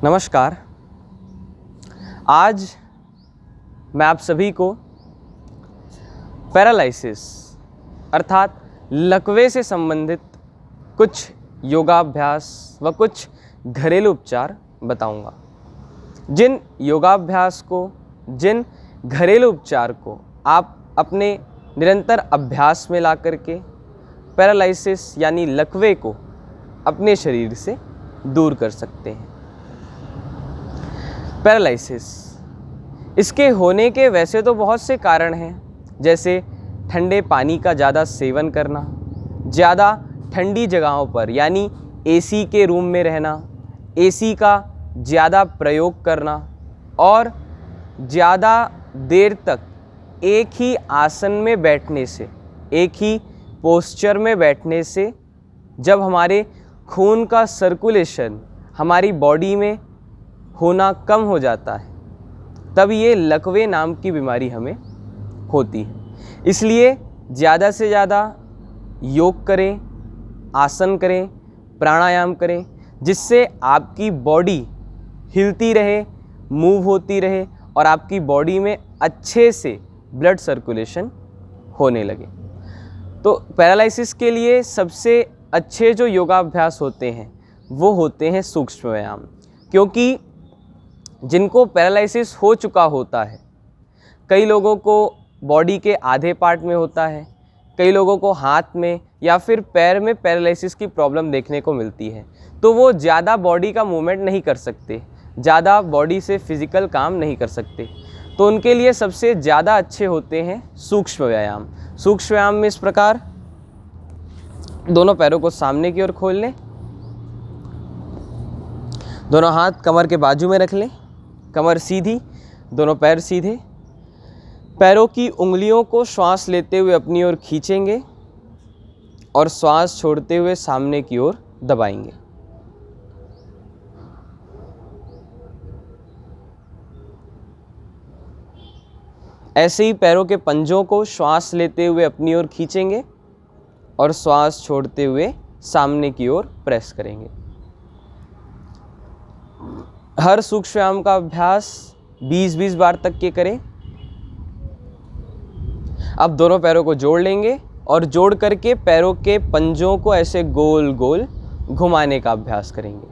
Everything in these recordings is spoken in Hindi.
नमस्कार। आज मैं आप सभी को पैरालिसिस अर्थात लकवे से संबंधित कुछ योगाभ्यास व कुछ घरेलू उपचार बताऊंगा। जिन योगाभ्यास को, जिन घरेलू उपचार को आप अपने निरंतर अभ्यास में ला करके पैरालिसिस यानी लकवे को अपने शरीर से दूर कर सकते हैं। पैरालिसिस, इसके होने के वैसे तो बहुत से कारण हैं, जैसे ठंडे पानी का ज़्यादा सेवन करना, ज़्यादा ठंडी जगहों पर यानी एसी के रूम में रहना, एसी का ज़्यादा प्रयोग करना और ज़्यादा देर तक एक ही आसन में बैठने से, एक ही पोस्चर में बैठने से जब हमारे खून का सर्कुलेशन हमारी बॉडी में होना कम हो जाता है, तब ये लकवे नाम की बीमारी हमें होती है। इसलिए ज़्यादा से ज़्यादा योग करें, आसन करें, प्राणायाम करें, जिससे आपकी बॉडी हिलती रहे, मूव होती रहे और आपकी बॉडी में अच्छे से ब्लड सर्कुलेशन होने लगे। तो पैरालिसिस के लिए सबसे अच्छे जो योगाभ्यास होते हैं वो होते हैं सूक्ष्म व्यायाम, क्योंकि जिनको पैरालिसिस हो चुका होता है, कई लोगों को बॉडी के आधे पार्ट में होता है, कई लोगों को हाथ में या फिर पैर में पैरालिसिस की प्रॉब्लम देखने को मिलती है, तो वो ज़्यादा बॉडी का मूवमेंट नहीं कर सकते, ज़्यादा बॉडी से फिज़िकल काम नहीं कर सकते। तो उनके लिए सबसे ज़्यादा अच्छे होते हैं सूक्ष्म व्यायाम। सूक्ष्म व्यायाम में इस प्रकार दोनों पैरों को सामने की ओर खोल लें, दोनों हाथ कमर के बाजू में रख लें, कमर सीधी, दोनों पैर सीधे, पैरों की उंगलियों को श्वास लेते हुए अपनी ओर खींचेंगे और श्वास छोड़ते हुए सामने की ओर दबाएंगे। ऐसे ही पैरों के पंजों को श्वास लेते हुए अपनी ओर खींचेंगे और श्वास छोड़ते हुए सामने की ओर प्रेस करेंगे। हर सूक्ष्म व्यायाम का अभ्यास 20-20 बार तक के करें। अब दोनों पैरों को जोड़ लेंगे और जोड़ करके पैरों के पंजों को ऐसे गोल गोल घुमाने का अभ्यास करेंगे।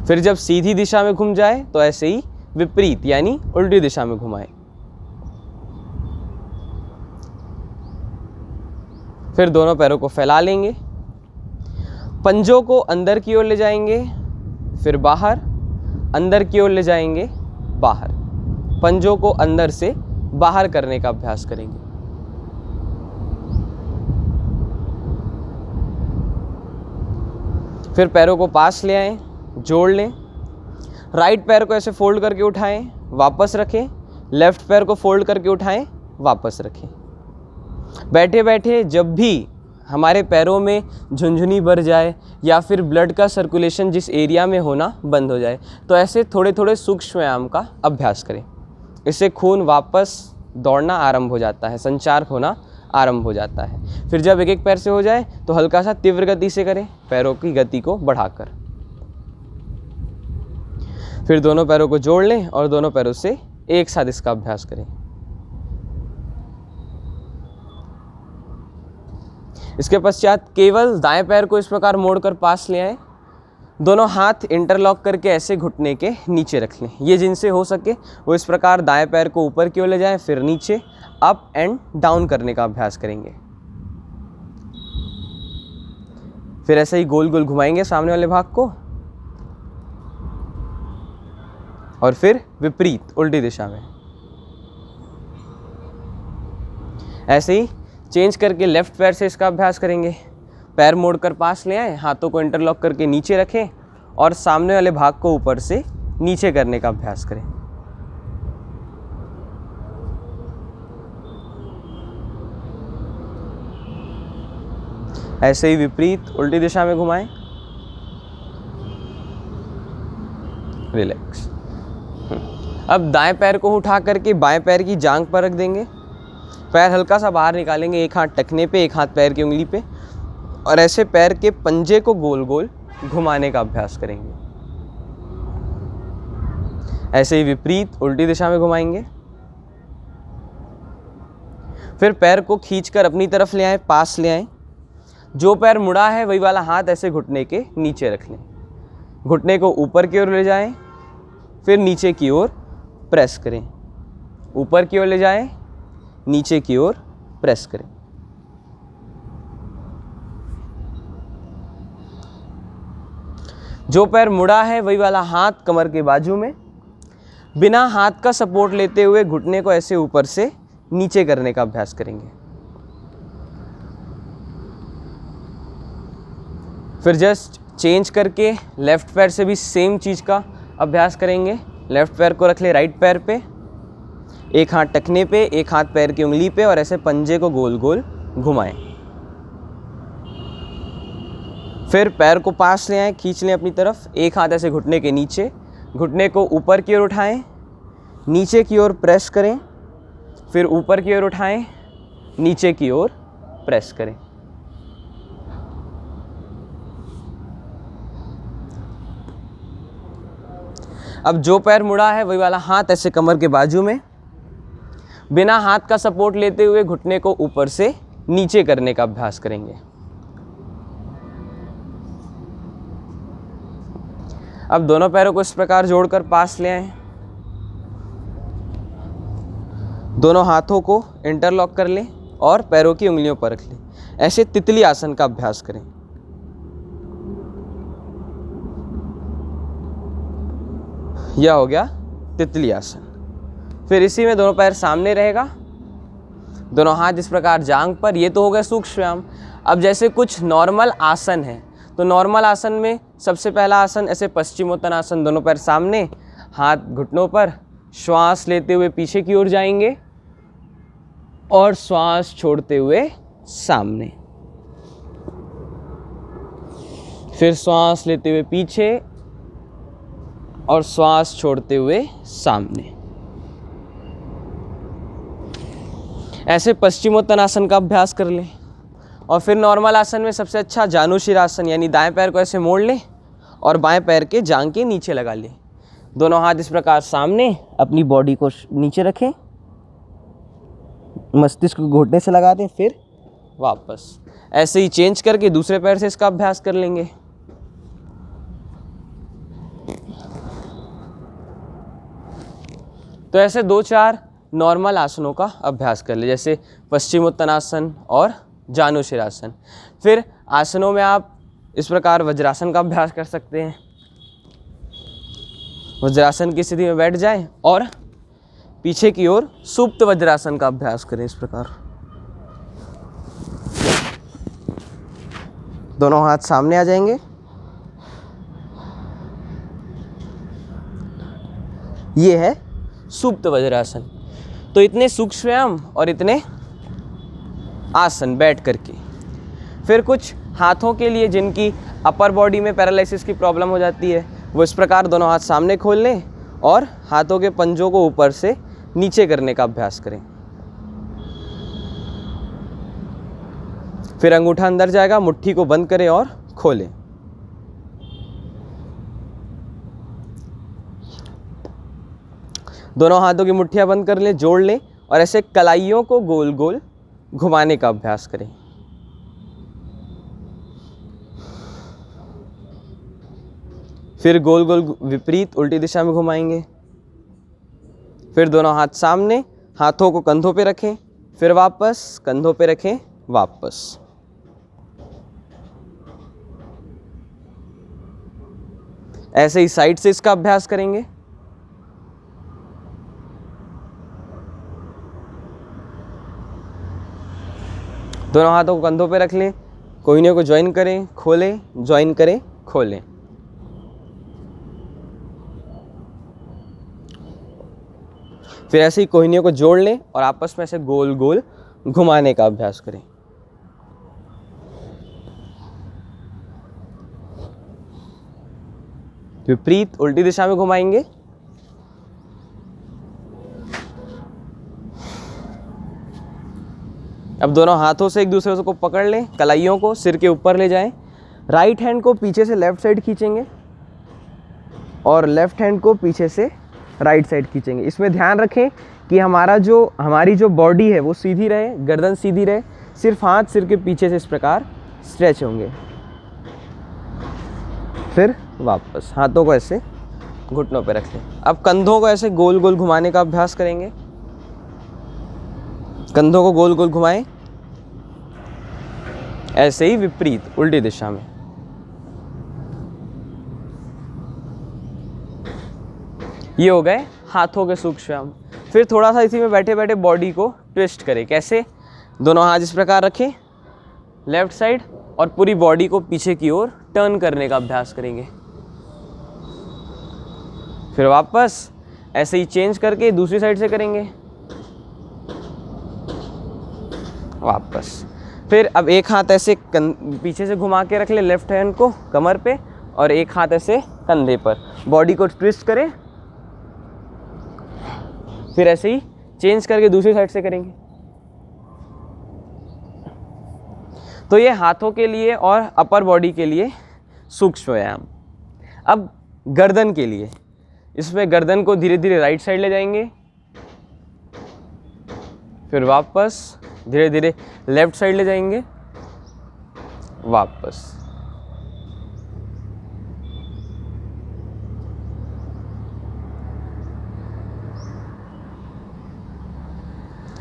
फिर जब सीधी दिशा में घूम जाए तो ऐसे ही विपरीत यानी उल्टी दिशा में घुमाएं। फिर दोनों पैरों को फैला लेंगे, पंजों को अंदर की ओर ले जाएंगे, फिर बाहर, अंदर की ओर ले जाएंगे, बाहर, पंजों को अंदर से बाहर करने का अभ्यास करेंगे। फिर पैरों को पास ले आएं, जोड़ लें, राइट पैर को ऐसे फोल्ड करके उठाएं, वापस रखें, लेफ्ट पैर को फोल्ड करके उठाएं, वापस रखें। बैठे बैठे जब भी हमारे पैरों में झुनझुनी भर जाए या फिर ब्लड का सर्कुलेशन जिस एरिया में होना बंद हो जाए, तो ऐसे थोड़े थोड़े सूक्ष्म व्यायाम का अभ्यास करें। इससे खून वापस दौड़ना आरंभ हो जाता है, संचार होना आरंभ हो जाता है। फिर जब एक एक पैर से हो जाए तो हल्का सा तीव्र गति से करें, पैरों की गति को बढ़ाकर। फिर दोनों पैरों को जोड़ लें और दोनों पैरों से एक साथ इसका अभ्यास करें। इसके पश्चात केवल दाएं पैर को इस प्रकार मोड़कर पास ले आएं, दोनों हाथ इंटरलॉक करके ऐसे घुटने के नीचे रख लें। ये जिनसे हो सके वो इस प्रकार दाएं पैर को ऊपर की ओर ले जाएं, फिर नीचे अप एंड डाउन करने का अभ्यास करेंगे। फिर ऐसे ही गोल गोल घुमाएंगे सामने वाले भाग को और फिर विपरीत उल्टी दिशा में। ऐसे ही चेंज करके लेफ्ट पैर से इसका अभ्यास करेंगे। पैर मोड़कर पास ले आए, हाथों को इंटरलॉक करके नीचे रखें और सामने वाले भाग को ऊपर से नीचे करने का अभ्यास करें। ऐसे ही विपरीत उल्टी दिशा में घुमाएं। रिलैक्स। अब दाएं पैर को उठा करके बाएं पैर की जांघ पर रख देंगे। पैर हल्का सा बाहर निकालेंगे, एक हाथ टखने पे, एक हाथ पैर की उंगली पे, और ऐसे पैर के पंजे को गोल गोल घुमाने का अभ्यास करेंगे। ऐसे ही विपरीत उल्टी दिशा में घुमाएंगे। फिर पैर को खींचकर अपनी तरफ ले आएं, पास ले आएं। जो पैर मुड़ा है वही वाला हाथ ऐसे घुटने के नीचे रख लें। घुटने को ऊपर की ओर ले जाएं, फिर नीचे की ओर प्रेस करें। ऊपर की ओर ले जाएं, नीचे की ओर प्रेस करें। जो पैर मुड़ा है वही वाला हाथ कमर के बाजू में, बिना हाथ का सपोर्ट लेते हुए घुटने को ऐसे ऊपर से नीचे करने का अभ्यास करेंगे। फिर जस्ट चेंज करके लेफ्ट पैर से भी सेम चीज़ का अभ्यास करेंगे। लेफ्ट पैर को रख ले राइट पैर पे, एक हाथ टखने पे, एक हाथ पैर की उंगली पे, और ऐसे पंजे को गोल गोल घुमाएं। फिर पैर को पास ले आएं, खींच लें अपनी तरफ। एक हाथ ऐसे घुटने के नीचे, घुटने को ऊपर की ओर उठाएं, नीचे की ओर प्रेस करें। फिर ऊपर की ओर उठाएं, नीचे की ओर प्रेस करें। अब जो पैर मुड़ा है वही वाला हाथ ऐसे कमर के बाजू में, बिना हाथ का सपोर्ट लेते हुए घुटने को ऊपर से नीचे करने का अभ्यास करेंगे। अब दोनों पैरों को इस प्रकार जोड़कर पास ले आएं। दोनों हाथों को इंटरलॉक कर लें और पैरों की उंगलियों पर रख लें। ऐसे तितली आसन का अभ्यास करें। यह हो गया तितली आसन। फिर इसी में दोनों पैर सामने रहेगा, दोनों हाथ इस प्रकार जांघ पर। ये तो हो गया सूक्ष्म व्यायाम। अब जैसे कुछ नॉर्मल आसन है, तो नॉर्मल आसन में सबसे पहला आसन ऐसे पश्चिमोत्तानासन, दोनों पैर सामने, हाथ घुटनों पर, श्वास लेते हुए पीछे की ओर जाएंगे और श्वास छोड़ते हुए सामने। फिर श्वास लेते हुए पीछे और श्वास छोड़ते हुए सामने। ऐसे पश्चिमोत्तानासन का अभ्यास कर लें। और फिर नॉर्मल आसन में सबसे अच्छा जानुशिरासन, यानी दाएं पैर को ऐसे मोड़ लें और बाएं पैर के जांघ के नीचे लगा लें। दोनों हाथ इस प्रकार सामने, अपनी बॉडी को नीचे रखें, मस्तिष्क को घुटने से लगा दें, फिर वापस। ऐसे ही चेंज करके दूसरे पैर से इसका अभ्यास कर लेंगे। तो ऐसे 2-4 नॉर्मल आसनों का अभ्यास कर ले, जैसे पश्चिमोत्तानासन और जानुशिरासन। फिर आसनों में आप इस प्रकार वज्रासन का अभ्यास कर सकते हैं। वज्रासन की स्थिति में बैठ जाएं और पीछे की ओर सुप्त वज्रासन का अभ्यास करें। इस प्रकार दोनों हाथ सामने आ जाएंगे। ये है सुप्त वज्रासन। तो इतने सूक्ष्म व्यायाम और इतने आसन बैठ करके। फिर कुछ हाथों के लिए जिनकी अपर बॉडी में पैरालिसिस की प्रॉब्लम हो जाती है, वो इस प्रकार दोनों हाथ सामने खोल लें और हाथों के पंजों को ऊपर से नीचे करने का अभ्यास करें। फिर अंगूठा अंदर जाएगा, मुट्ठी को बंद करें और खोलें। दोनों हाथों की मुट्ठियां बंद कर लें, जोड़ लें और ऐसे कलाइयों को गोल गोल घुमाने का अभ्यास करें। फिर गोल गोल विपरीत उल्टी दिशा में घुमाएंगे। फिर दोनों हाथ सामने, हाथों को कंधों पे रखें, फिर वापस, कंधों पे रखें, वापस। ऐसे ही साइड से इसका अभ्यास करेंगे। दोनों हाथों को कंधों पे रख लें, कोहनियों को ज्वाइन करें, खोलें, ज्वाइन करें, खोलें। फिर ऐसे ही कोहनियों को जोड़ लें और आपस में ऐसे गोल गोल घुमाने का अभ्यास करें। विपरीत उल्टी दिशा में घुमाएंगे। अब दोनों हाथों से एक दूसरे को पकड़ लें, कलाइयों को सिर के ऊपर ले जाएं। राइट हैंड को पीछे से लेफ़्ट साइड खींचेंगे और लेफ़्ट हैंड को पीछे से राइट साइड खींचेंगे। इसमें ध्यान रखें कि हमारी जो बॉडी है वो सीधी रहे, गर्दन सीधी रहे, सिर्फ हाथ सिर के पीछे से इस प्रकार स्ट्रेच होंगे। फिर वापस हाथों को ऐसे घुटनों पे रख लें। अब कंधों को ऐसे गोल गोल घुमाने का अभ्यास करेंगे। कंधों को गोल गोल घुमाएं, ऐसे ही विपरीत उल्टी दिशा में। ये हो गए हाथों के सूक्ष्म व्यायाम। फिर थोड़ा सा इसी में बैठे बैठे बॉडी को ट्विस्ट करें। कैसे? दोनों हाथ इस प्रकार रखें लेफ्ट साइड और पूरी बॉडी को पीछे की ओर टर्न करने का अभ्यास करेंगे। फिर वापस ऐसे ही चेंज करके दूसरी साइड से करेंगे। वापस फिर अब एक हाथ ऐसे पीछे से घुमा के रख ले लेफ्ट हैंड को कमर पे और एक हाथ ऐसे कंधे पर, बॉडी को ट्विस्ट करें। फिर ऐसे ही चेंज करके दूसरी साइड से करेंगे। तो ये हाथों के लिए और अपर बॉडी के लिए सूक्ष्म व्यायाम। अब गर्दन के लिए, इसमें गर्दन को धीरे धीरे राइट साइड ले जाएंगे, फिर वापस धीरे धीरे लेफ्ट साइड ले जाएंगे, वापस।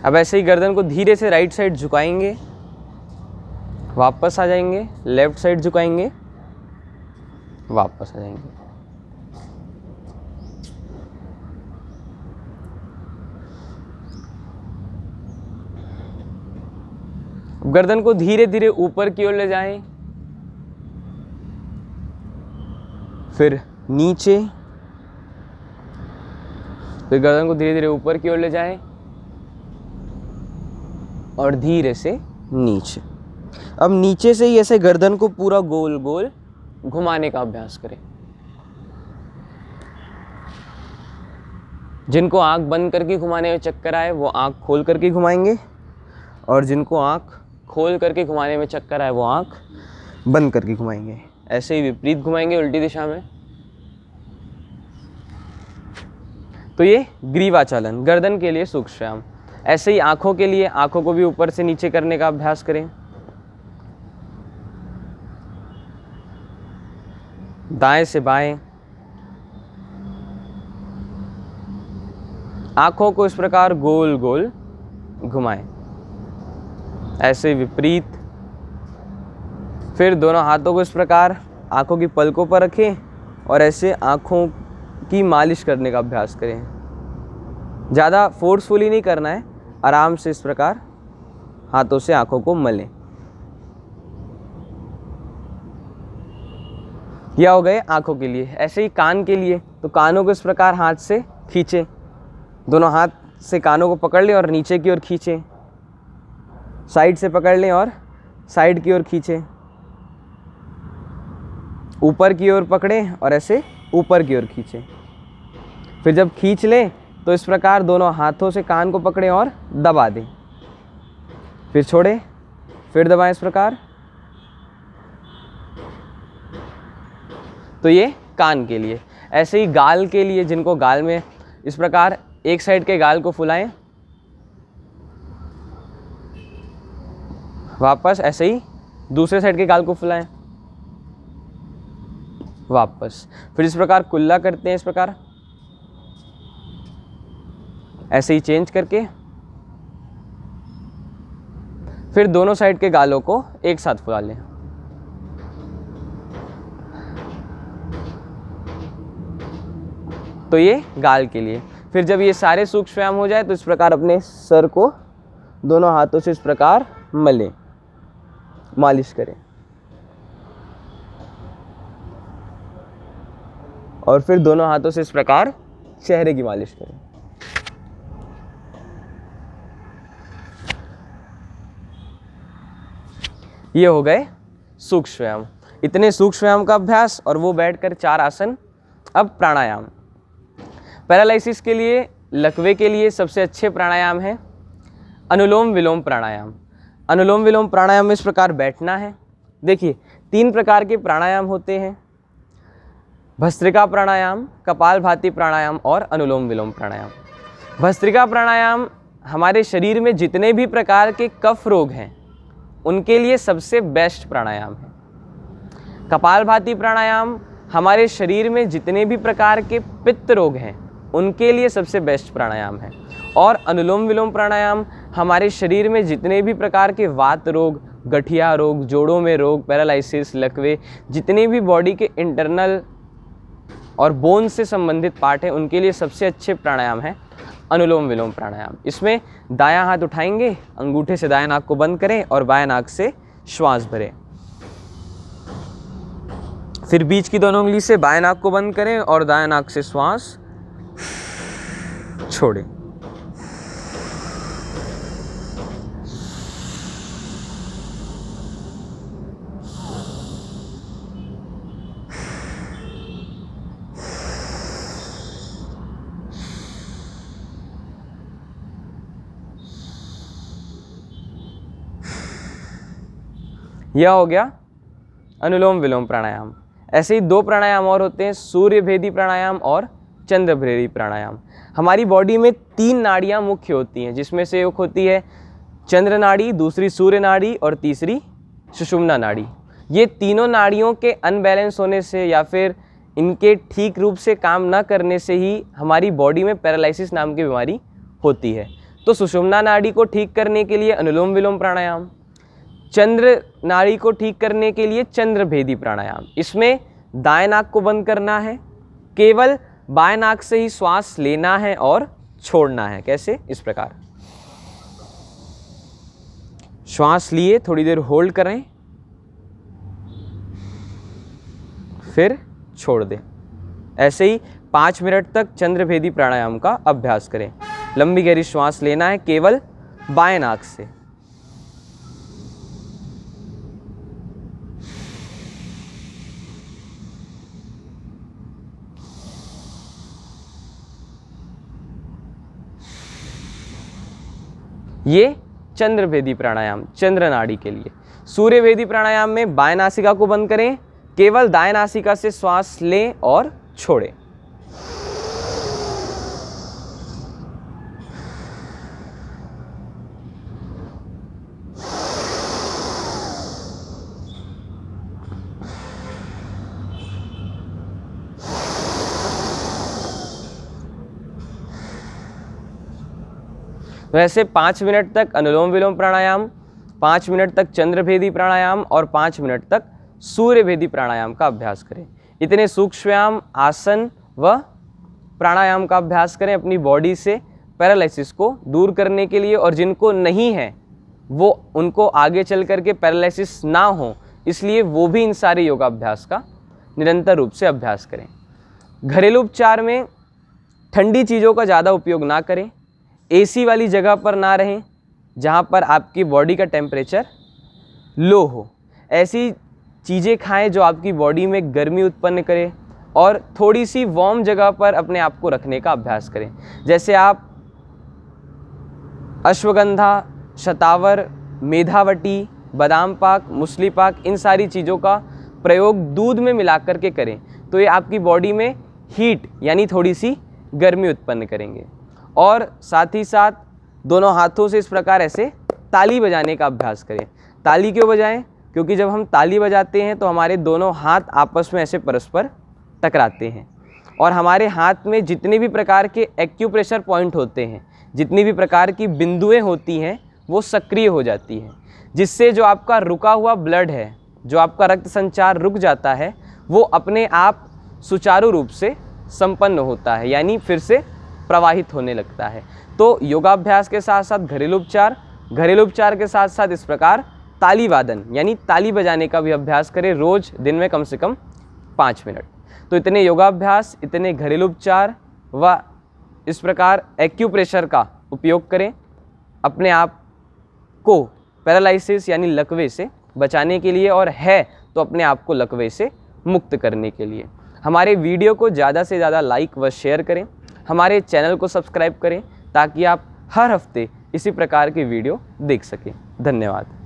अब ऐसे ही गर्दन को धीरे से राइट साइड झुकाएंगे, वापस आ जाएंगे, लेफ्ट साइड झुकाएंगे, वापस आ जाएंगे। गर्दन को धीरे धीरे ऊपर की ओर ले जाएं, फिर नीचे, फिर गर्दन को धीरे धीरे ऊपर की ओर ले जाएं और धीरे से नीचे। अब नीचे से ही ऐसे गर्दन को पूरा गोल गोल घुमाने का अभ्यास करें। जिनको आंख बंद करके घुमाने में चक्कर आए वो आंख खोल करके घुमाएंगे और जिनको आंख खोल करके घुमाने में चक्कर आए वो आंख बंद करके घुमाएंगे। ऐसे ही विपरीत घुमाएंगे उल्टी दिशा में। तो ये ग्रीवाचालन गर्दन के लिए सूक्ष्म व्यायाम। ऐसे ही आंखों के लिए, आंखों को भी ऊपर से नीचे करने का अभ्यास करें। दाएं से बाएं, आंखों को इस प्रकार गोल गोल घुमाएं, ऐसे विपरीत। फिर दोनों हाथों को इस प्रकार आंखों की पलकों पर रखें और ऐसे आंखों की मालिश करने का अभ्यास करें। ज़्यादा फोर्सफुली नहीं करना है, आराम से इस प्रकार हाथों से आंखों को मलें। यह हो गए आंखों के लिए। ऐसे ही कान के लिए, तो कानों को इस प्रकार हाथ से खींचें, दोनों हाथ से कानों को पकड़ लें और नीचे की ओर खींचें, साइड से पकड़ लें और साइड की ओर खींचें, ऊपर की ओर पकड़ें और ऐसे ऊपर की ओर खींचें। फिर जब खींच लें तो इस प्रकार दोनों हाथों से कान को पकड़ें और दबा दें, फिर छोड़ें, फिर दबाएं इस प्रकार। तो ये कान के लिए। ऐसे ही गाल के लिए, जिनको गाल में इस प्रकार एक साइड के गाल को फुलाएं, वापस ऐसे ही दूसरे साइड के गाल को फुलाएं, वापस। फिर इस प्रकार कुल्ला करते हैं, इस प्रकार ऐसे ही चेंज करके। फिर दोनों साइड के गालों को एक साथ फुला लें। तो ये गाल के लिए। फिर जब ये सारे सूक्ष्म व्यायाम हो जाए तो इस प्रकार अपने सर को दोनों हाथों से इस प्रकार मलें, मालिश करें। और फिर दोनों हाथों से इस प्रकार चेहरे की मालिश करें। ये हो गए सूक्ष्म व्यायाम। इतने सूक्ष्म व्यायाम का अभ्यास और वो बैठकर 4 आसन। अब प्राणायाम। पैरालिसिस के लिए, लकवे के लिए सबसे अच्छे प्राणायाम हैं अनुलोम विलोम प्राणायाम। अनुलोम विलोम प्राणायाम में इस प्रकार बैठना है। देखिए 3 प्रकार के प्राणायाम होते हैं, भस्त्रिका प्राणायाम, कपालभाति प्राणायाम और अनुलोम विलोम प्राणायाम। भस्त्रिका प्राणायाम हमारे शरीर में जितने भी प्रकार के कफ रोग हैं उनके लिए सबसे बेस्ट प्राणायाम है। कपालभाति प्राणायाम हमारे शरीर में जितने भी प्रकार के पित्त रोग हैं उनके लिए सबसे बेस्ट प्राणायाम है। और अनुलोम विलोम प्राणायाम हमारे शरीर में जितने भी प्रकार के वात रोग, गठिया रोग, जोड़ों में रोग, पैरालिसिस, लकवे, जितने भी बॉडी के इंटरनल और बोन से संबंधित पार्ट हैं उनके लिए सबसे अच्छे प्राणायाम है अनुलोम विलोम प्राणायाम। इसमें दायां हाथ उठाएंगे, अंगूठे से दायां नाक को बंद करें और बाएं नाक से श्वास भरें। फिर बीच की दोनों उंगली से बाएं नाक को बंद करें और दायां नाक से श्वास छोड़ें। यह हो गया अनुलोम विलोम प्राणायाम। ऐसे ही 2 प्राणायाम और होते हैं, सूर्य भेदी प्राणायाम और चंद्र भेदी प्राणायाम। हमारी बॉडी में 3 नाड़ियाँ मुख्य होती हैं, जिसमें से एक होती है चंद्र नाड़ी, दूसरी सूर्य नाड़ी और तीसरी सुषुम्ना नाड़ी। ये तीनों नाड़ियों के अनबैलेंस होने से या फिर इनके ठीक रूप से काम न करने से ही हमारी बॉडी में पैरालिसिस नाम की बीमारी होती है। तो सुषुम्ना नाड़ी को ठीक करने के लिए अनुलोम विलोम प्राणायाम, चंद्र नाड़ी को ठीक करने के लिए चंद्र भेदी प्राणायाम। इसमें दाएं नाक को बंद करना है, केवल बाएं नाक से ही श्वास लेना है और छोड़ना है। कैसे? इस प्रकार श्वास लिए थोड़ी देर होल्ड करें, फिर छोड़ दें। ऐसे ही 5 मिनट तक चंद्र भेदी प्राणायाम का अभ्यास करें। लंबी गहरी श्वास लेना है केवल बाएं नाक से। ये चंद्र भेदी प्राणायाम चंद्र नाड़ी के लिए। सूर्य भेदी प्राणायाम में बाएं नासिका को बंद करें, केवल दाएं नासिका से श्वास लें और छोड़ें। वैसे 5 मिनट तक अनुलोम विलोम प्राणायाम, 5 मिनट तक चंद्रभेदी प्राणायाम और 5 मिनट तक सूर्यभेदी प्राणायाम का अभ्यास करें। इतने सूक्ष्म व्यायाम, आसन व प्राणायाम का अभ्यास करें अपनी बॉडी से पैरालिसिस को दूर करने के लिए, और जिनको नहीं है वो उनको आगे चल करके पैरालिसिस ना हो, इसलिए वो भी इन सारे योगाभ्यास का निरंतर रूप से अभ्यास करें। घरेलू उपचार में ठंडी चीज़ों का ज़्यादा उपयोग ना करें, एसी वाली जगह पर ना रहें जहाँ पर आपकी बॉडी का टेम्परेचर लो हो। ऐसी चीज़ें खाएं जो आपकी बॉडी में गर्मी उत्पन्न करें, और थोड़ी सी वार्म जगह पर अपने आप को रखने का अभ्यास करें। जैसे आप अश्वगंधा, शतावर, मेधावटी, बादाम पाक, मूसली पाक, इन सारी चीज़ों का प्रयोग दूध में मिला कर के करें तो ये आपकी बॉडी में हीट यानी थोड़ी सी गर्मी उत्पन्न करेंगे। और साथ ही साथ दोनों हाथों से इस प्रकार ऐसे ताली बजाने का अभ्यास करें। ताली क्यों बजाएं? क्योंकि जब हम ताली बजाते हैं तो हमारे दोनों हाथ आपस में ऐसे परस्पर टकराते हैं, और हमारे हाथ में जितने भी प्रकार के एक्यूप्रेशर पॉइंट होते हैं, जितनी भी प्रकार की बिंदुएं होती हैं, वो सक्रिय हो जाती हैं, जिससे जो आपका रुका हुआ ब्लड है, जो आपका रक्त संचार रुक जाता है, वो अपने आप सुचारू रूप से संपन्न होता है, यानी फिर से प्रवाहित होने लगता है। तो योगाभ्यास के साथ साथ घरेलू उपचार के साथ साथ इस प्रकार ताली वादन यानी ताली बजाने का भी अभ्यास करें रोज़, दिन में कम से कम 5 मिनट। तो इतने योगाभ्यास, इतने घरेलू उपचार व इस प्रकार एक्यूप्रेशर का उपयोग करें अपने आप को पैरालिसिस यानी लकवे से बचाने के लिए, और है तो अपने आप को लकवे से मुक्त करने के लिए। हमारे वीडियो को ज़्यादा से ज़्यादा लाइक व शेयर करें, हमारे चैनल को सब्सक्राइब करें ताकि आप हर हफ्ते इसी प्रकार की वीडियो देख सकें। धन्यवाद।